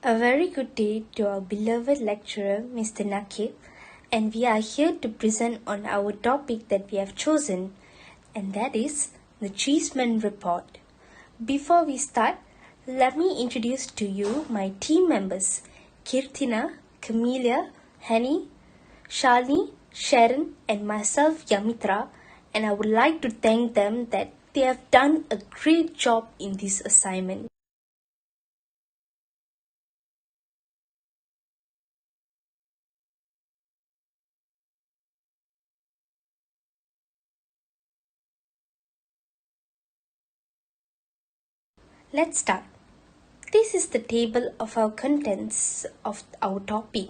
A very good day to our beloved lecturer, Mr. Nakib, and we are here to present on our topic that we have chosen, and that is the Cheeseman report. Before we start, let me introduce to you my team members, Kirtina, Camelia, Henny, Shalini, Sharon, and myself, Yamitra, and I would like to thank them that they have done a great job in this assignment. Let's start. This is the table of our contents of our topic.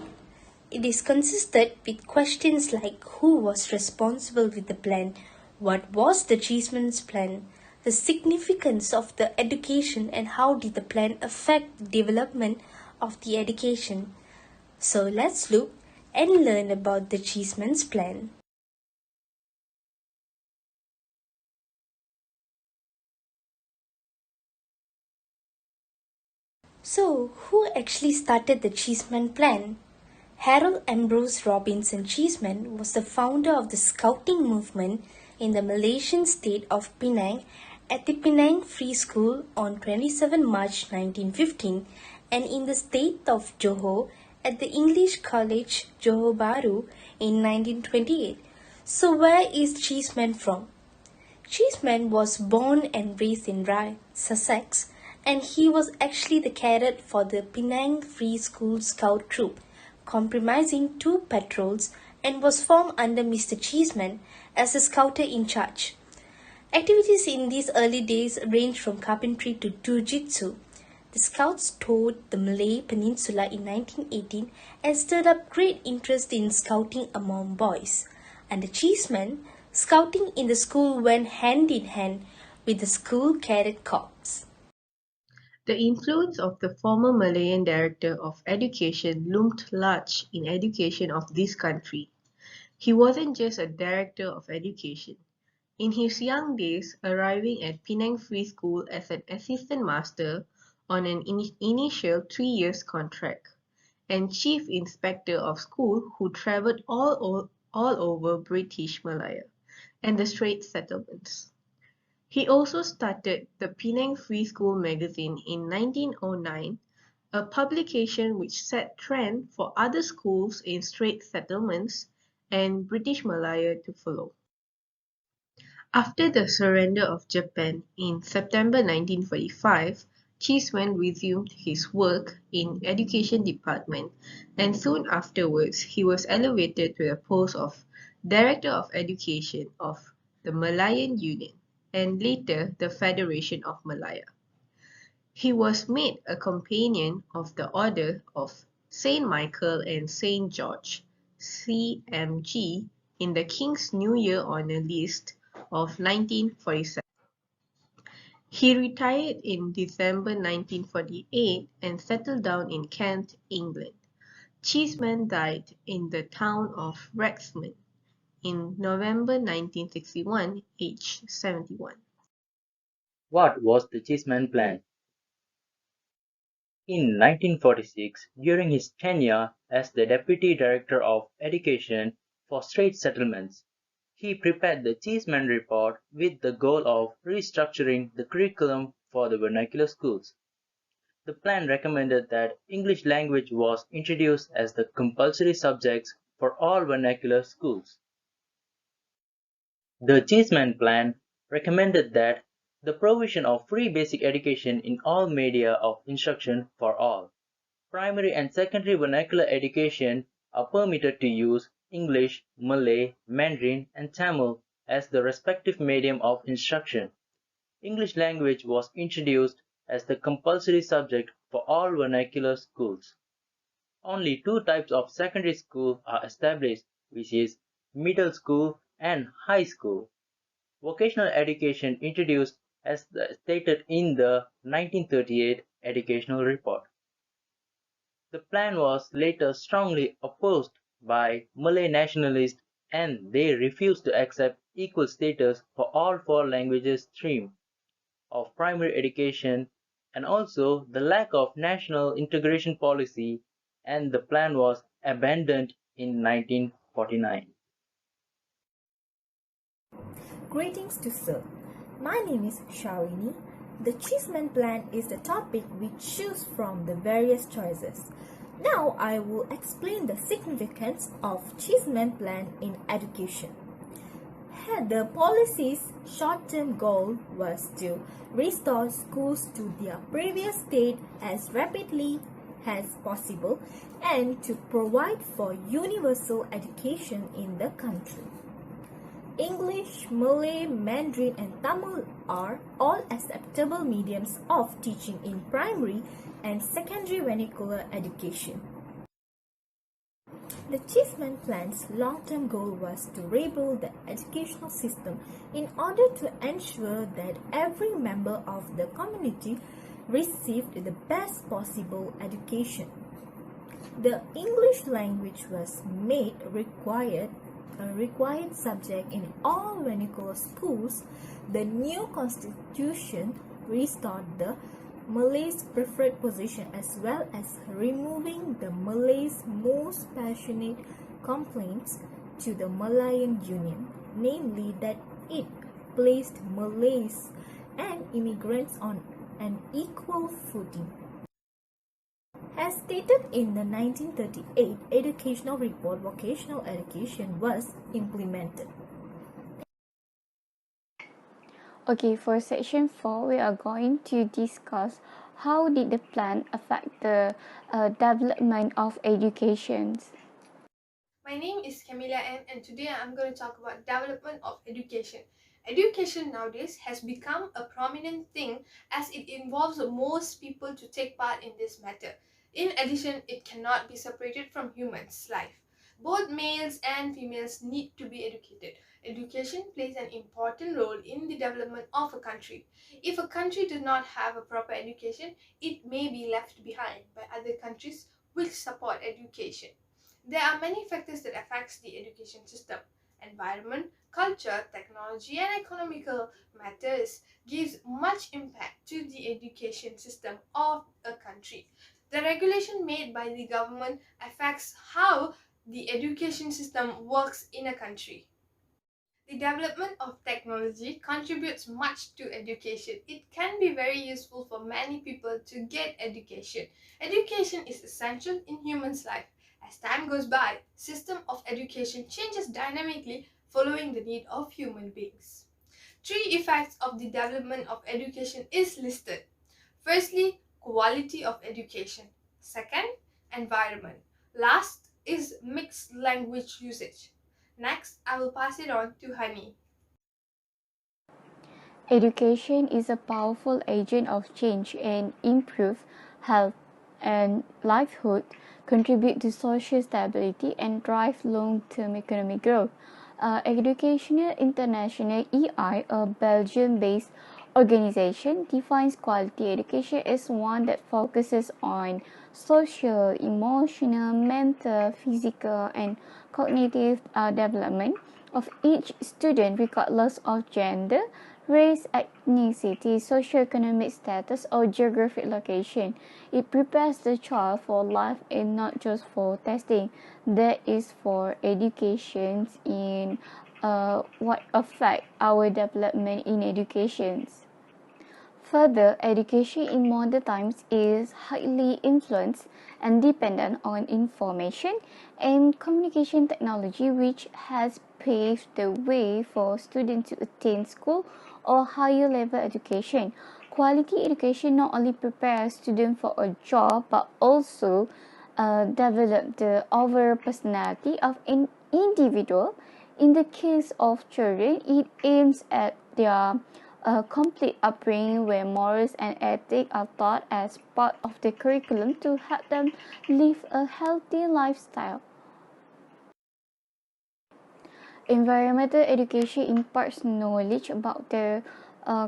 It is consisted with questions like who was responsible with the plan, what was the Cheeseman's plan, the significance of the education and how did the plan affect the development of the education. So let's look and learn about the Cheeseman's plan. So, who actually started the Cheeseman plan? Harold Ambrose Robinson Cheeseman was the founder of the Scouting movement in the Malaysian state of Penang at the Penang Free School on 27 March 1915 and in the state of Johor at the English College Johor Bahru in 1928. So where is Cheeseman from? Cheeseman was born and raised in Rye, Sussex, and he was actually the cadet for the Penang Free School Scout Troop, comprising two patrols, and was formed under Mr. Cheeseman as a scouter in charge. Activities in these early days ranged from carpentry to jiu-jitsu. The Scouts toured the Malay Peninsula in 1918 and stirred up great interest in scouting among boys. Under Cheeseman, scouting in the school went hand in hand with the school cadet corps. The influence of the former Malayan Director of Education loomed large in education of this country. He wasn't just a Director of Education. In his young days, arriving at Penang Free School as an assistant master on an initial 3 years contract, and chief inspector of school who travelled all over British Malaya and the Straits Settlements. He also started the Penang Free School magazine in 1909, a publication which set trend for other schools in Straits Settlements and British Malaya to follow. After the surrender of Japan in September 1945, Cheeseman resumed his work in education department and soon afterwards he was elevated to the post of Director of Education of the Malayan Union and later the Federation of Malaya. He was made a companion of the Order of Saint Michael and Saint George (CMG) in the King's New Year Honour List of 1947. He retired in December 1948 and settled down in Kent, England. Cheeseman died in the town of Wrexham in November 1961, aged 71. What was the Cheeseman plan? In 1946, during his tenure as the Deputy Director of Education for Straits Settlements, he prepared the Cheeseman Report with the goal of restructuring the curriculum for the vernacular schools. The plan recommended that English language was introduced as the compulsory subject for all vernacular schools. The Cheeseman Plan recommended that the provision of free basic education in all media of instruction for all. Primary and secondary vernacular education are permitted to use English, Malay, Mandarin, and Tamil as the respective medium of instruction. English language was introduced as the compulsory subject for all vernacular schools. Only two types of secondary school are established, which is middle school and high school. Vocational education introduced as stated in the 1938 Educational Report. The plan was later strongly opposed by Malay nationalists and they refused to accept equal status for all four languages stream of primary education and also the lack of national integration policy, and the plan was abandoned in 1949. Greetings to Sir. My name is Shalini. The Cheeseman plan is the topic we choose from the various choices. Now I will explain the significance of Cheeseman plan in education. The policy's short-term goal was to restore schools to their previous state as rapidly as possible and to provide for universal education in the country. English, Malay, Mandarin and Tamil are all acceptable mediums of teaching in primary and secondary vernacular education. The Cheeseman plan's long-term goal was to rebuild the educational system in order to ensure that every member of the community received the best possible education. The English language was made a required subject in all vernacular schools. The new constitution restored the Malays' preferred position as well as removing the Malays' most passionate complaints to the Malayan Union, namely that it placed Malays and immigrants on an equal footing. As stated in the 1938 Educational Report, vocational education was implemented. Okay, for section 4, we are going to discuss how did the plan affect the development of education. My name is Camilla and today I'm going to talk about development of education. Education nowadays has become a prominent thing as it involves most people to take part in this matter. In addition, it cannot be separated from humans' life. Both males and females need to be educated. Education plays an important role in the development of a country. If a country does not have a proper education, it may be left behind by other countries which support education. There are many factors that affects the education system. Environment, culture, technology and economical matters gives much impact to the education system of a country. The regulation made by the government affects how the education system works in a country. The development of technology contributes much to education. It can be very useful for many people to get education. Education is essential in humans' life. As time goes by, system of education changes dynamically following the need of human beings. Three effects of the development of education is listed. Firstly, quality of education. Second, environment. Last is mixed language usage. Next, I will pass it on to Honey. Education is a powerful agent of change and improve health and livelihood, contribute to social stability and drive long-term economic growth. Educational International (EI), a Belgium-based organization, defines quality education as one that focuses on social, emotional, mental, physical, and cognitive development of each student regardless of gender, race, ethnicity, socioeconomic status, or geographic location. It prepares the child for life and not just for testing. That is for education in what affect our development in education. Further, education in modern times is highly influenced and dependent on information and communication technology, which has paved the way for students to attain school or higher level education. Quality education not only prepares students for a job but also develop the overall personality of an individual. In the case of children, it aims at their complete upbringing where morals and ethics are taught as part of the curriculum to help them live a healthy lifestyle. Environmental education imparts knowledge about the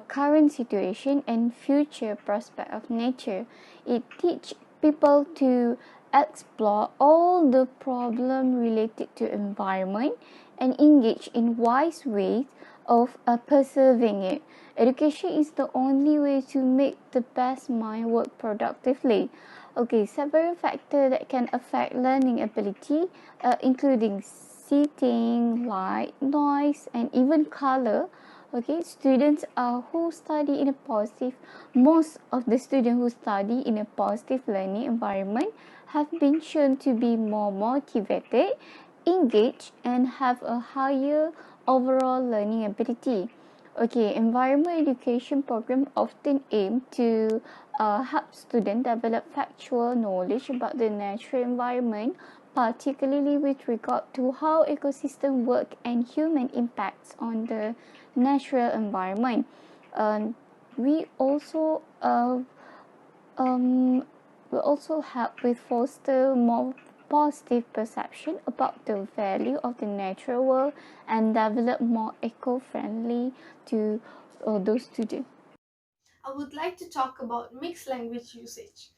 current situation and future prospect of nature. It teaches people to explore all the problems related to environment and engage in wise ways of perceiving it. Education is the only way to make the best mind work productively. Okay, several factors that can affect learning ability, including seating, light, noise, and even color. Okay, students who study in a positive, most of the students who study in a positive learning environment have been shown to be more motivated, engaged, and have a higher overall learning ability. Okay, environment education program often aim to help students develop factual knowledge about the natural environment, particularly with regard to how ecosystem work and human impacts on the natural environment. Um, we also um, will also help with foster more positive perception about the value of the natural world and develop more eco-friendly to those students. I would like to talk about mixed language usage.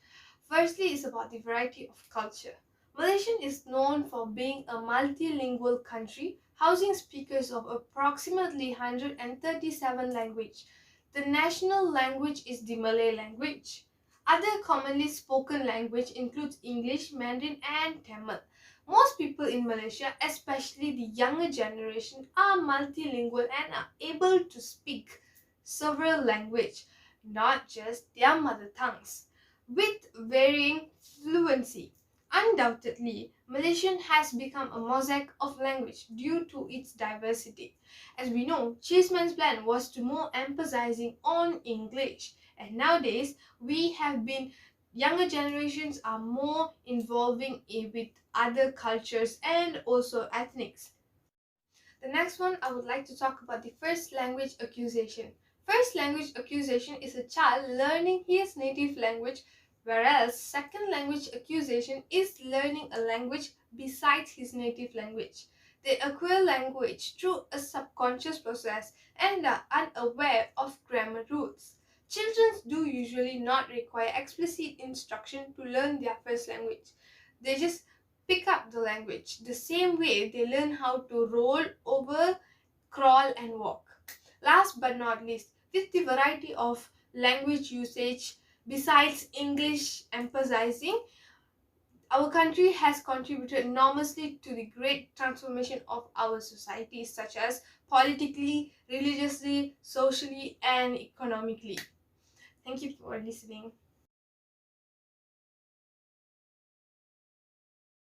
Firstly, is about the variety of culture. Malaysia is known for being a multilingual country, housing speakers of approximately 137 languages. The national language is the Malay language. Other commonly spoken language includes English, Mandarin, and Tamil. Most people in Malaysia, especially the younger generation, are multilingual and are able to speak several languages, not just their mother tongues, with varying fluency. Undoubtedly, Malaysian has become a mosaic of language due to its diversity. As we know, Cheeseman's plan was to more emphasizing on English, and nowadays we have been younger generations are more involving with other cultures and also ethnics. The next one, I would like to talk about the first language accusation. First language accusation is a child learning his native language, whereas second language accusation is learning a language besides his native language. They acquire language through a subconscious process and are unaware of grammar rules. Children do usually not require explicit instruction to learn their first language. They just pick up the language the same way they learn how to roll over, crawl, and walk. Last but not least, with the variety of language usage besides English emphasizing, our country has contributed enormously to the great transformation of our society, such as politically, religiously, socially, and economically. Thank you for listening.